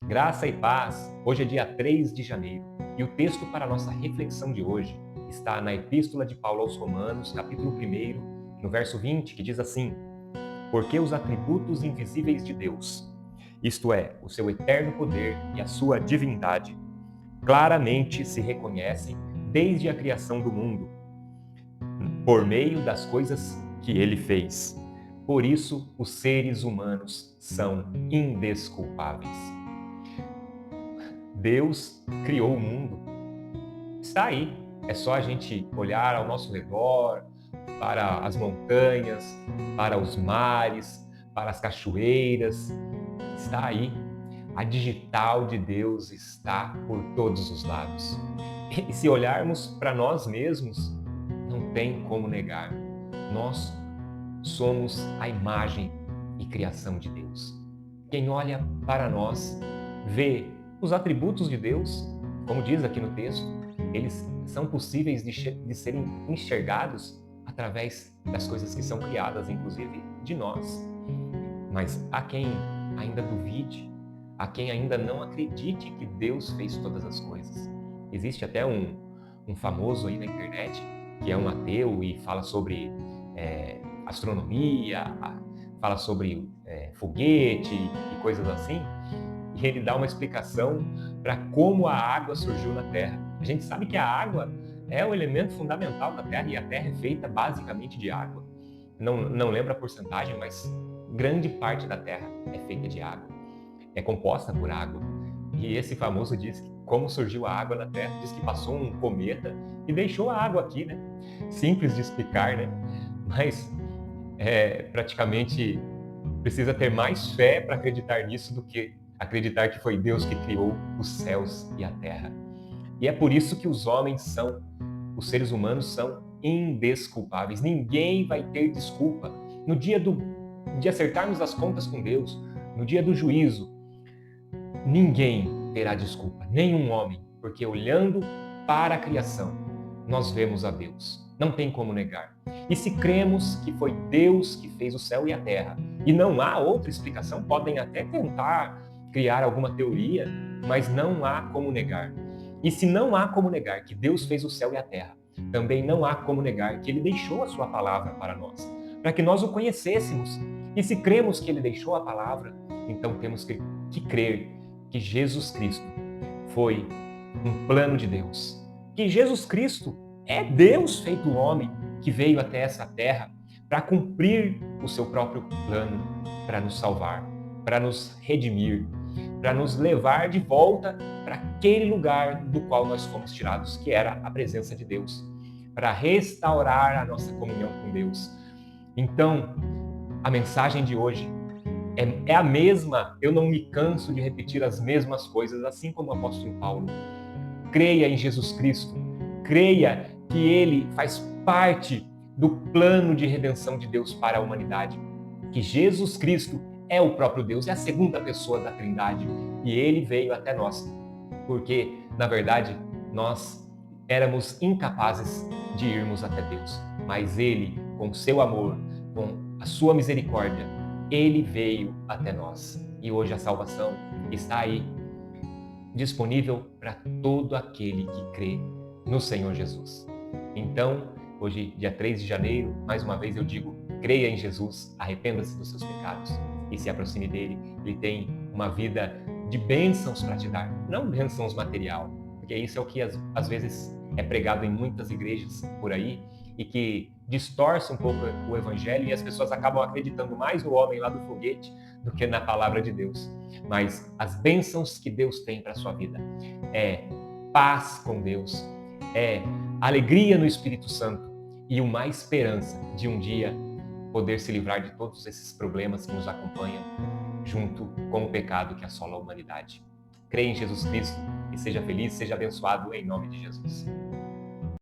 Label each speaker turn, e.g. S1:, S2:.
S1: Graça e paz. Hoje é dia 3 de janeiro e o texto para a nossa reflexão de hoje está na Epístola de Paulo aos Romanos, capítulo 1, no verso 20, que diz assim: Porque os atributos invisíveis de Deus, isto é, o seu eterno poder e a sua divindade, claramente se reconhecem desde a criação do mundo, por meio das coisas que ele fez. Por isso, os seres humanos são indesculpáveis. Deus criou o mundo. Está aí. É só a gente olhar ao nosso redor, para as montanhas, para os mares, para as cachoeiras. Está aí. A digital de Deus está por todos os lados. E se olharmos para nós mesmos, não tem como negar. Nós somos a imagem e criação de Deus. Quem olha para nós vê os atributos de Deus, como diz aqui no texto, eles são possíveis de serem enxergados através das coisas que são criadas, inclusive de nós. Mas há quem ainda duvide, há quem ainda não acredite que Deus fez todas as coisas. Existe até um famoso aí na internet, que é um ateu e fala sobre astronomia, fala sobre foguete e coisas assim, e ele dá uma explicação para como a água surgiu na Terra. A gente sabe que a água é o elemento fundamental da Terra e a Terra é feita basicamente de água. Não lembro a porcentagem, mas grande parte da Terra é feita de água, é composta por água. E esse famoso diz que como surgiu a água na Terra, diz que passou um cometa e deixou a água aqui, né? Simples de explicar, né? Mas praticamente precisa ter mais fé para acreditar nisso do que acreditar que foi Deus que criou os céus e a terra. E é por isso que os seres humanos são indesculpáveis. Ninguém vai ter desculpa. No dia de acertarmos as contas com Deus, no dia do juízo, ninguém terá desculpa, nenhum homem, porque olhando para a criação, nós vemos a Deus. Não tem como negar. E se cremos que foi Deus que fez o céu e a terra, e não há outra explicação, podem até tentar criar alguma teoria, mas não há como negar. E se não há como negar que Deus fez o céu e a terra, também não há como negar que Ele deixou a sua palavra para nós, para que nós o conhecêssemos. E se cremos que Ele deixou a palavra, então temos que crer que Jesus Cristo foi um plano de Deus, que Jesus Cristo é Deus feito homem que veio até essa terra para cumprir o seu próprio plano, para nos salvar, para nos redimir, para nos levar de volta para aquele lugar do qual nós fomos tirados, que era a presença de Deus, para restaurar a nossa comunhão com Deus. Então, a mensagem de hoje é a mesma, eu não me canso de repetir as mesmas coisas, assim como o apóstolo Paulo. Creia em Jesus Cristo, creia que Ele faz parte do plano de redenção de Deus para a humanidade, que Jesus Cristo é o próprio Deus, é a segunda pessoa da Trindade, e Ele veio até nós, porque, na verdade, nós éramos incapazes de irmos até Deus, mas Ele, com seu amor, com a sua misericórdia, Ele veio até nós. E hoje a salvação está aí, disponível para todo aquele que crê no Senhor Jesus. Então, hoje, dia 3 de janeiro, mais uma vez eu digo, creia em Jesus, arrependa-se dos seus pecados e se aproxime dele. Ele tem uma vida de bênçãos para te dar, não bênçãos material, porque isso é o que às vezes é pregado em muitas igrejas por aí e que distorce um pouco o evangelho e as pessoas acabam acreditando mais no homem lá do foguete do que na palavra de Deus. Mas as bênçãos que Deus tem para a sua vida é paz com Deus, é alegria no Espírito Santo e uma esperança de um dia poder se livrar de todos esses problemas que nos acompanham junto com o pecado que assola a humanidade. Creia em Jesus Cristo e seja feliz, seja abençoado em nome de Jesus.